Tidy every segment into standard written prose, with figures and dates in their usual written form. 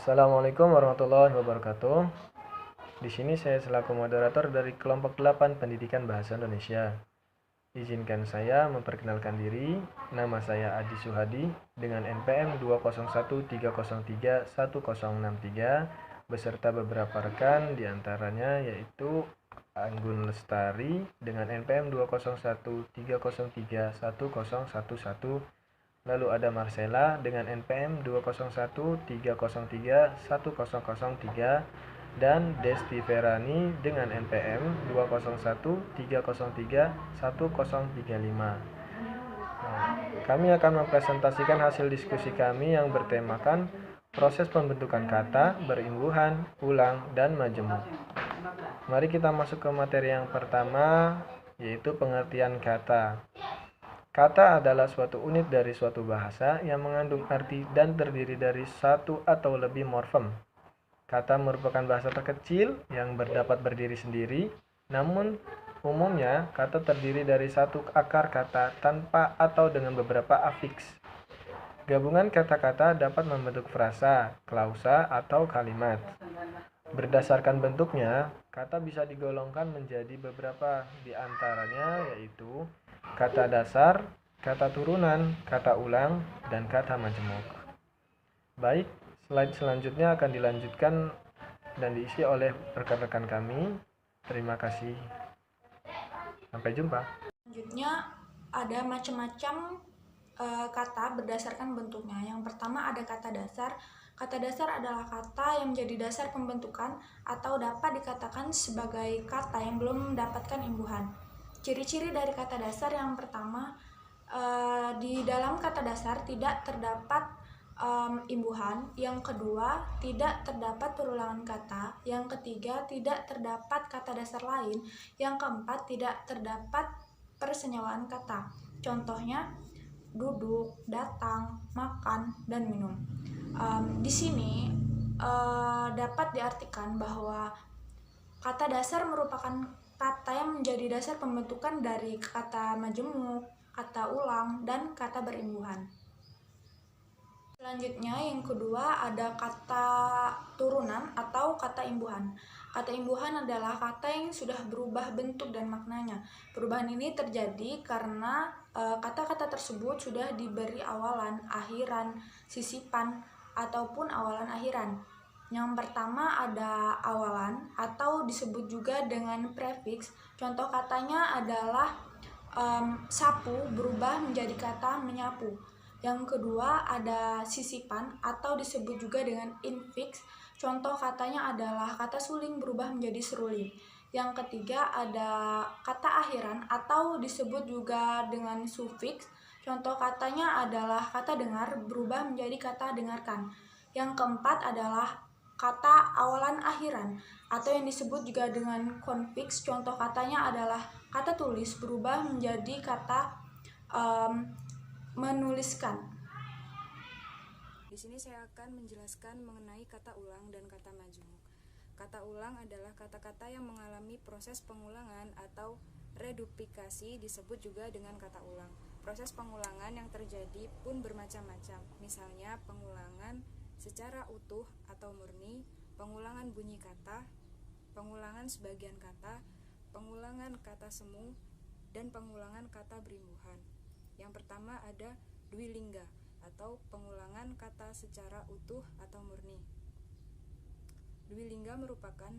Assalamualaikum warahmatullahi wabarakatuh. Di sini saya selaku moderator dari kelompok 8 Pendidikan Bahasa Indonesia. Izinkan saya memperkenalkan diri. Nama saya Adi Suhadi dengan NPM 201303163 beserta beberapa rekan diantaranya yaitu Anggun Lestari dengan NPM 201303111. Lalu ada Marcella dengan NPM 201303103 dan Desti Ferani dengan NPM 20130311035. Kami akan mempresentasikan hasil diskusi kami yang bertemakan proses pembentukan kata, berimbuhan, ulang, dan majemuk. Mari kita masuk ke materi yang pertama, yaitu pengertian kata. Kata adalah suatu unit dari suatu bahasa yang mengandung arti dan terdiri dari satu atau lebih morfem. Kata merupakan bahasa terkecil yang dapat berdiri sendiri, namun umumnya kata terdiri dari satu akar kata tanpa atau dengan beberapa afiks. Gabungan kata-kata dapat membentuk frasa, klausa, atau kalimat. Berdasarkan bentuknya, kata bisa digolongkan menjadi beberapa di antaranya yaitu kata dasar, kata turunan, kata ulang, dan kata majemuk. Baik, slide selanjutnya akan dilanjutkan dan diisi oleh rekan-rekan kami. Terima kasih. Sampai jumpa. Selanjutnya ada macam-macam kata berdasarkan bentuknya. Yang pertama ada kata dasar. Kata dasar adalah kata yang menjadi dasar pembentukan atau dapat dikatakan sebagai kata yang belum mendapatkan imbuhan. Ciri-ciri dari kata dasar yang pertama, di dalam kata dasar tidak terdapat imbuhan. Yang kedua, tidak terdapat perulangan kata. Yang ketiga, tidak terdapat kata dasar lain. Yang keempat, tidak terdapat persenyawaan kata. Contohnya duduk, datang, makan, dan minum. Di sini dapat diartikan bahwa kata dasar merupakan kata yang menjadi dasar pembentukan dari kata majemuk, kata ulang, dan kata berimbuhan. Selanjutnya yang kedua ada kata turunan atau kata imbuhan. Kata imbuhan adalah kata yang sudah berubah bentuk dan maknanya. Perubahan ini terjadi karena kata-kata tersebut sudah diberi awalan, akhiran, sisipan, ataupun awalan akhiran. Yang pertama ada awalan atau disebut juga dengan prefiks. Contoh katanya adalah sapu berubah menjadi kata menyapu. Yang kedua ada sisipan atau disebut juga dengan infiks. Contoh katanya adalah kata suling berubah menjadi seruling. Yang ketiga ada kata akhiran atau disebut juga dengan sufiks. Contoh katanya adalah kata dengar berubah menjadi kata dengarkan. Yang keempat adalah kata awalan akhiran atau yang disebut juga dengan konfiks. Contoh katanya adalah kata tulis berubah menjadi kata menuliskan. Di sini saya akan menjelaskan mengenai kata ulang dan kata majemuk. Kata ulang adalah kata-kata yang mengalami proses pengulangan atau reduplikasi, disebut juga dengan kata ulang. Proses pengulangan yang terjadi pun bermacam-macam. Misalnya pengulangan secara utuh atau murni, pengulangan bunyi kata, pengulangan sebagian kata, pengulangan kata semu, dan pengulangan kata berimbuhan. Yang pertama ada dwilingga atau pengulangan kata secara utuh atau murni. Dwilingga merupakan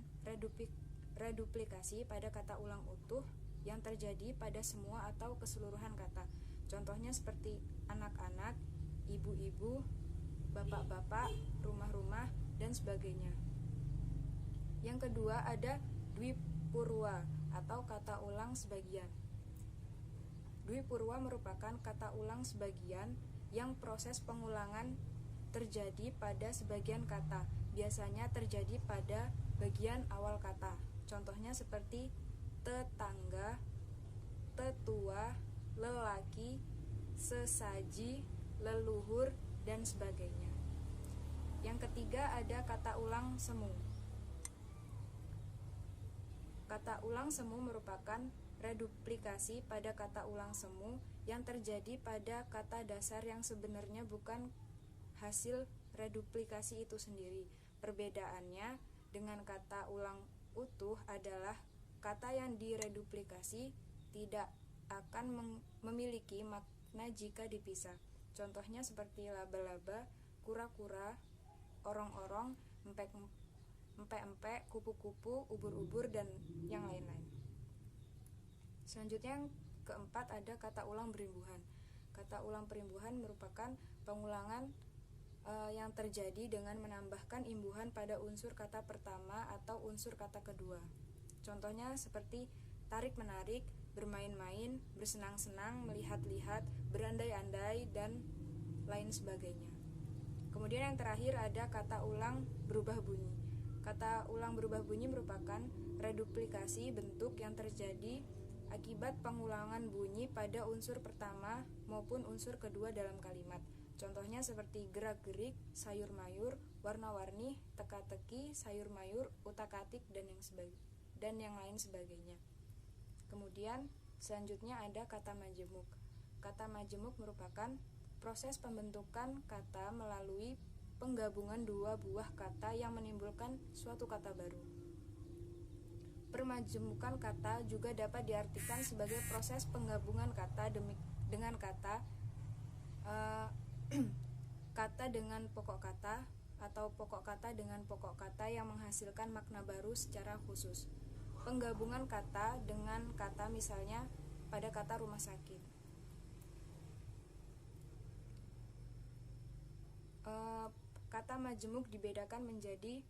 reduplikasi pada kata ulang utuh yang terjadi pada semua atau keseluruhan kata. Contohnya seperti anak-anak, ibu-ibu, bapak-bapak, rumah-rumah, dan sebagainya. Yang kedua ada dwipurwa atau kata ulang sebagian. Dwipurwa merupakan kata ulang sebagian yang proses pengulangan terjadi pada sebagian kata, biasanya terjadi pada bagian awal kata. Contohnya seperti tetangga, tetua, lelaki, sesaji, leluhur, dan sebagainya. Yang ketiga ada kata ulang semu. Kata ulang semu merupakan reduplikasi pada kata ulang semu yang terjadi pada kata dasar yang sebenarnya bukan hasil reduplikasi itu sendiri. Perbedaannya dengan kata ulang utuh adalah kata yang direduplikasi tidak akan memiliki makna jika dipisah. Contohnya seperti laba-laba, kura-kura, orong-orong, empek-empek, kupu-kupu, ubur-ubur, dan yang lain-lain. Selanjutnya yang keempat ada kata ulang berimbuhan. Kata ulang perimbuhan merupakan pengulangan yang terjadi dengan menambahkan imbuhan pada unsur kata pertama atau unsur kata kedua. Contohnya seperti tarik-menarik, bermain-main, bersenang-senang, melihat-lihat, berandai-andai, dan lain sebagainya. Kemudian yang terakhir ada kata ulang berubah bunyi. Kata ulang berubah bunyi merupakan reduplikasi bentuk yang terjadi akibat pengulangan bunyi pada unsur pertama maupun unsur kedua dalam kalimat. Contohnya seperti gerak-gerik, sayur-mayur, warna-warni, teka-teki, sayur-mayur, utak-atik, dan yang lain sebagainya. Kemudian selanjutnya ada kata majemuk. Kata majemuk merupakan proses pembentukan kata melalui penggabungan dua buah kata yang menimbulkan suatu kata baru. Permajemukan kata juga dapat diartikan sebagai proses penggabungan kata dengan kata kata dengan pokok kata atau pokok kata dengan pokok kata yang menghasilkan makna baru secara khusus. Penggabungan kata dengan kata misalnya pada kata rumah sakit. Kata majemuk dibedakan menjadi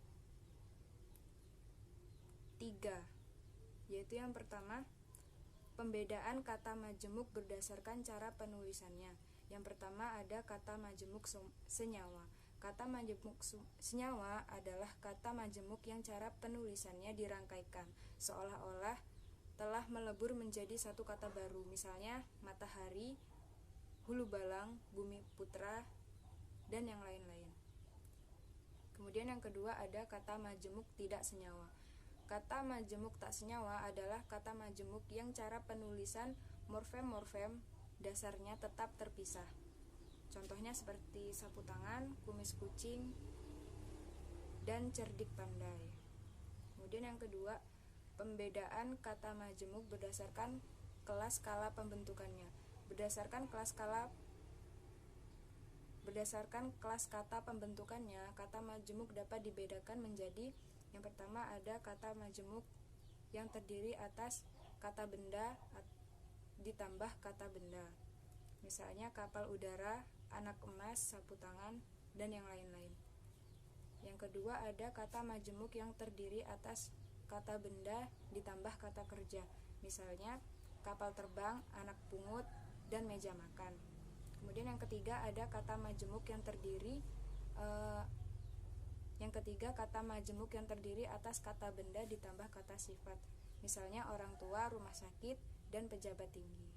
3, yaitu yang pertama, pembedaan kata majemuk berdasarkan cara penulisannya. Yang pertama ada kata majemuk senyawa. Kata majemuk senyawa adalah kata majemuk yang cara penulisannya dirangkaikan seolah-olah telah melebur menjadi satu kata baru. Misalnya matahari, hulu balang, bumi putra, dan yang lain-lain. Kemudian yang kedua ada kata majemuk tidak senyawa. Kata majemuk tak senyawa adalah kata majemuk yang cara penulisan morfem-morfem dasarnya tetap terpisah. Contohnya seperti sapu tangan, kumis kucing, dan cerdik pandai. Kemudian yang kedua, pembedaan kata majemuk berdasarkan kelas skala pembentukannya. Berdasarkan kelas kata pembentukannya, kata majemuk dapat dibedakan menjadi yang pertama ada kata majemuk yang terdiri atas kata benda ditambah kata benda. Misalnya kapal udara, anak emas, sapu tangan, dan yang lain-lain. Yang kedua ada kata majemuk yang terdiri atas kata benda ditambah kata kerja. Misalnya kapal terbang, anak pungut, dan meja makan. Kemudian yang ketiga ada kata majemuk yang terdiri atas kata benda ditambah kata sifat. Misalnya orang tua, rumah sakit, dan pejabat tinggi.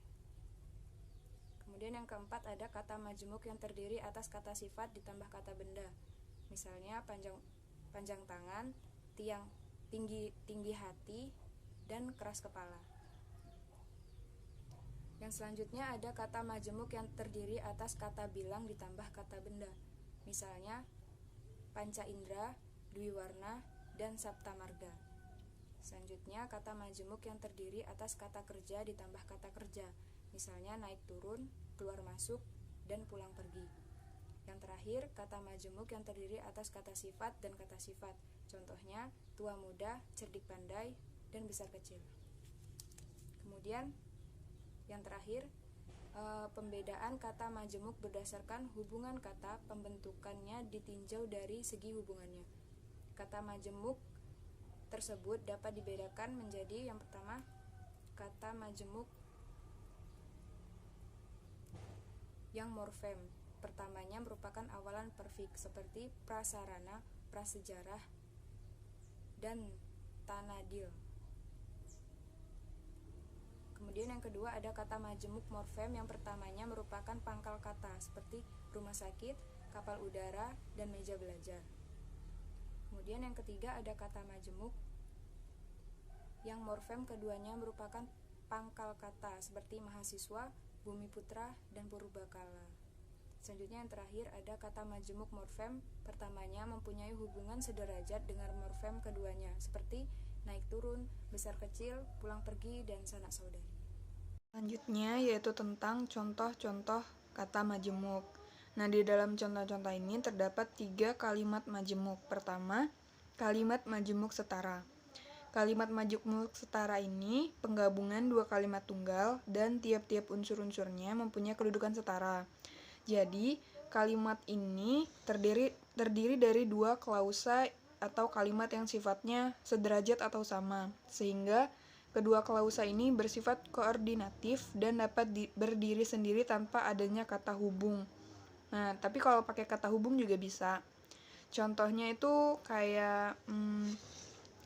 Kemudian yang keempat ada kata majemuk yang terdiri atas kata sifat ditambah kata benda. Misalnya panjang tangan, tinggi hati, dan keras kepala. Yang selanjutnya ada kata majemuk yang terdiri atas kata bilang ditambah kata benda. Misalnya panca indera, dwi warna, dan sabta marga. Selanjutnya kata majemuk yang terdiri atas kata kerja ditambah kata kerja. Misalnya naik turun, keluar masuk, dan pulang pergi. Yang terakhir, kata majemuk yang terdiri atas kata sifat dan kata sifat. Contohnya tua muda, cerdik pandai, dan besar kecil. Kemudian yang terakhir, pembedaan kata majemuk berdasarkan hubungan kata pembentukannya ditinjau dari segi hubungannya. Kata majemuk tersebut dapat dibedakan menjadi yang pertama, kata majemuk yang morfem. Pertamanya merupakan awalan perfiks seperti prasarana, prasejarah, dan tanadil. Kemudian yang kedua ada kata majemuk morfem yang pertamanya merupakan pangkal kata seperti rumah sakit, kapal udara, dan meja belajar. Kemudian yang ketiga ada kata majemuk yang morfem keduanya merupakan pangkal kata seperti mahasiswa, bumi putra, dan purbakala. Selanjutnya yang terakhir ada kata majemuk morfem. Pertamanya mempunyai hubungan sederajat dengan morfem keduanya, seperti naik turun, besar kecil, pulang pergi, dan sanak saudari. Selanjutnya yaitu tentang contoh-contoh kata majemuk. Nah, di dalam contoh-contoh ini terdapat 3 kalimat majemuk. Pertama, kalimat majemuk setara. Kalimat majemuk setara ini penggabungan 2 kalimat tunggal dan tiap-tiap unsur-unsurnya mempunyai kedudukan setara. Jadi, kalimat ini terdiri dari 2 klausa atau kalimat yang sifatnya sederajat atau sama, sehingga kedua klausa ini bersifat koordinatif dan dapat berdiri sendiri tanpa adanya kata hubung. Nah, tapi kalau pakai kata hubung juga bisa. Contohnya itu kayak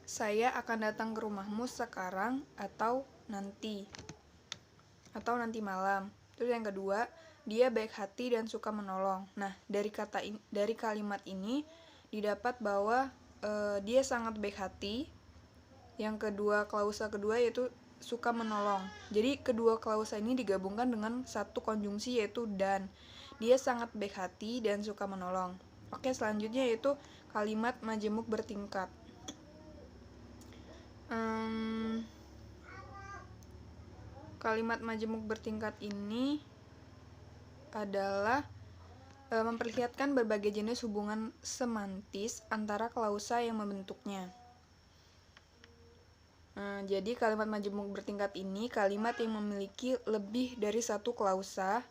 saya akan datang ke rumahmu sekarang atau nanti malam. Terus yang kedua, dia baik hati dan suka menolong. Nah, dari kalimat ini didapat bahwa dia sangat baik hati. Yang kedua, klausa kedua yaitu suka menolong. Jadi kedua klausa ini digabungkan dengan satu konjungsi yaitu dan. Dia sangat baik hati dan suka menolong. Oke, selanjutnya yaitu kalimat majemuk bertingkat. Kalimat majemuk bertingkat ini adalah memperlihatkan berbagai jenis hubungan semantis antara klausa yang membentuknya. Jadi kalimat majemuk bertingkat ini kalimat yang memiliki lebih dari satu klausa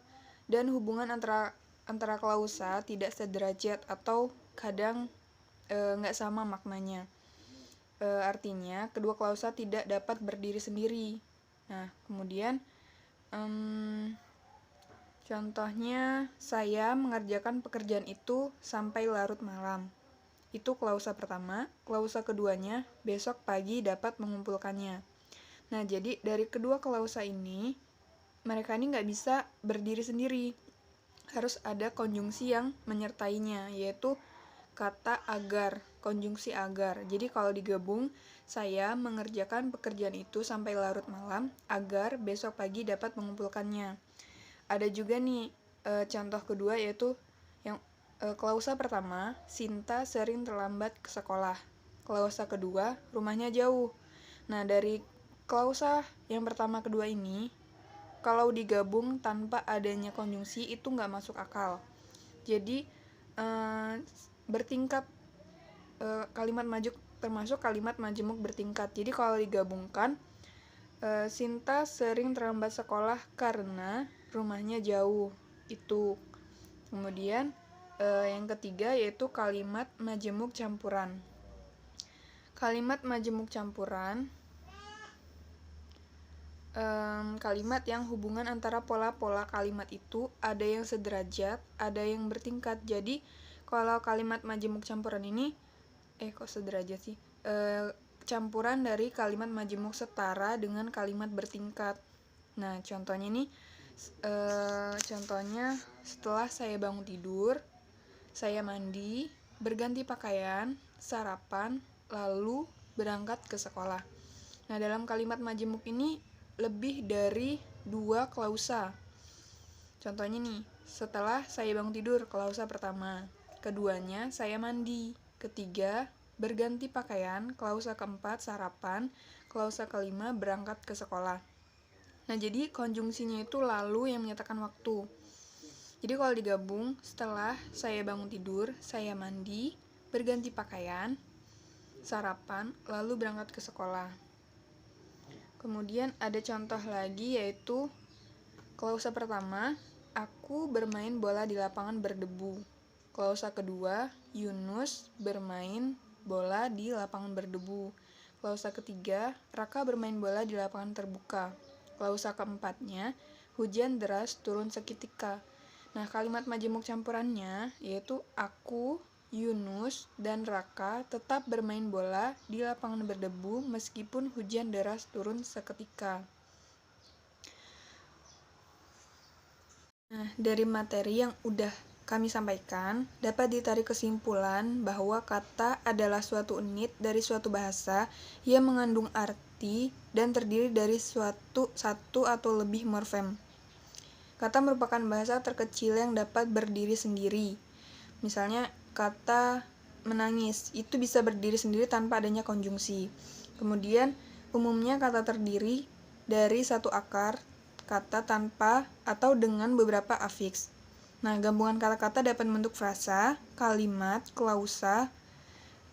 dan hubungan antara klausa tidak sederajat atau kadang nggak sama maknanya. Artinya kedua klausa tidak dapat berdiri sendiri. Nah, kemudian contohnya, saya mengerjakan pekerjaan itu sampai larut malam. Itu klausa pertama. Klausa keduanya, besok pagi dapat mengumpulkannya. Nah, jadi dari kedua klausa ini, mereka ini nggak bisa berdiri sendiri. Harus ada konjungsi yang menyertainya, yaitu kata agar, konjungsi agar. Jadi kalau digabung, saya mengerjakan pekerjaan itu sampai larut malam agar besok pagi dapat mengumpulkannya. Ada juga nih contoh kedua yaitu yang klausa pertama, Sinta sering terlambat ke sekolah. Klausa kedua, rumahnya jauh. Nah, dari klausa yang pertama kedua ini, kalau digabung tanpa adanya konjungsi itu nggak masuk akal. Jadi bertingkat kalimat termasuk kalimat majemuk bertingkat. Jadi kalau digabungkan, Sinta sering terlambat sekolah karena rumahnya jauh. Itu. Kemudian yang ketiga yaitu kalimat majemuk campuran. Kalimat majemuk campuran kalimat yang hubungan antara pola-pola kalimat itu ada yang sederajat, ada yang bertingkat. Jadi kalau kalimat majemuk campuran ini campuran dari kalimat majemuk setara dengan kalimat bertingkat. Nah, contohnya ini contohnya setelah saya bangun tidur, saya mandi, berganti pakaian, sarapan, lalu berangkat ke sekolah. Nah, dalam kalimat majemuk ini lebih dari 2 klausa. Contohnya nih, setelah saya bangun tidur, klausa pertama. Keduanya, saya mandi. Ketiga, berganti pakaian. Klausa keempat, sarapan. Klausa kelima, berangkat ke sekolah. Nah, jadi konjungsinya itu lalu yang menyatakan waktu. Jadi kalau digabung, setelah saya bangun tidur, saya mandi, berganti pakaian, sarapan, lalu berangkat ke sekolah. Kemudian ada contoh lagi yaitu klausa pertama, aku bermain bola di lapangan berdebu. Klausa kedua, Yunus bermain bola di lapangan berdebu. Klausa ketiga, Raka bermain bola di lapangan terbuka. Klausa keempatnya, hujan deras turun seketika. Nah, kalimat majemuk campurannya yaitu aku, Yunus, dan Raka tetap bermain bola di lapangan berdebu meskipun hujan deras turun seketika. Nah, dari materi yang udah kami sampaikan, dapat ditarik kesimpulan bahwa kata adalah suatu unit dari suatu bahasa yang mengandung arti dan terdiri dari satu atau lebih morfem. Kata merupakan bahasa terkecil yang dapat berdiri sendiri. Misalnya, kata menangis itu bisa berdiri sendiri tanpa adanya konjungsi. Kemudian, umumnya kata terdiri dari satu akar kata tanpa atau dengan beberapa afiks. Nah, gabungan kata-kata dapat membentuk frasa, kalimat, klausa.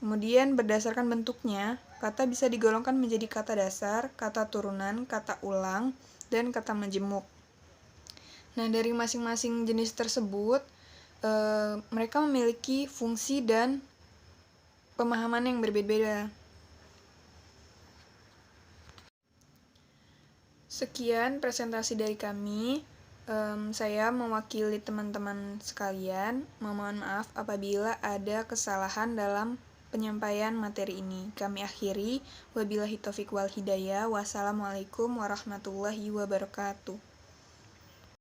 Kemudian, berdasarkan bentuknya, kata bisa digolongkan menjadi kata dasar, kata turunan, kata ulang, dan kata majemuk. Nah, dari masing-masing jenis tersebut, mereka memiliki fungsi dan pemahaman yang berbeda. Sekian presentasi dari kami. Saya mewakili teman-teman sekalian. Mohon maaf apabila ada kesalahan dalam penyampaian materi ini. Kami akhiri. Wabillahi taufiq wal hidayah. Wassalamualaikum warahmatullahi wabarakatuh.